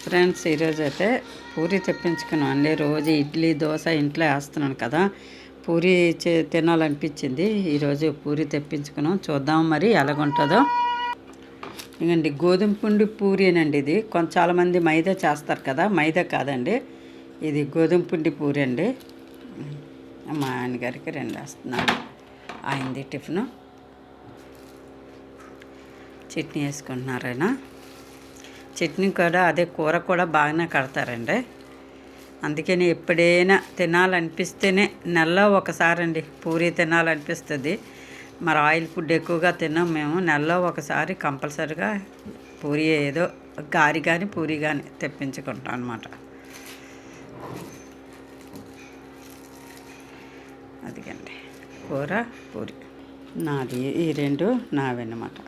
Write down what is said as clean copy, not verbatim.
Friends, ఈరోజు అయితే పూరి తెప్పించుకున్నాం అండి. రోజు ఇడ్లీ దోశ ఇంట్లో వేస్తున్నాను కదా, పూరి తినాలనిపించింది. ఈరోజు పూరి తెప్పించుకున్నాం. చూద్దాం మరి ఎలాగుంటుందో. ఇంకండి గోధుమ పిండి పూరీనండి ఇది. చాలామంది మైదా చేస్తారు కదా, మైదా కాదండి, ఇది గోధుమ పిండి పూరి అండి. మా ఆయనగారికి 2 వేస్తున్నాను. అయింది టిఫిను. చట్నీ వేసుకుంటున్నారు ఆయన. చట్నీ కూడా అదే కూర కూడా బాగానే కడతారండి. అందుకని ఎప్పుడైనా తినాలనిపిస్తేనే నెలలో ఒకసారి అండి పూరి తినాలనిపిస్తుంది. మరి ఆయిల్ ఫుడ్ ఎక్కువగా తిన్నాం మేము. నెలలో ఒకసారి కంపల్సరిగా పూరి ఏదో గారి కానీ పూరి కానీ తెప్పించుకుంటాం అన్నమాట. అదిగండి కూర పూరి నాది, ఈ 2 నావన్నమాట.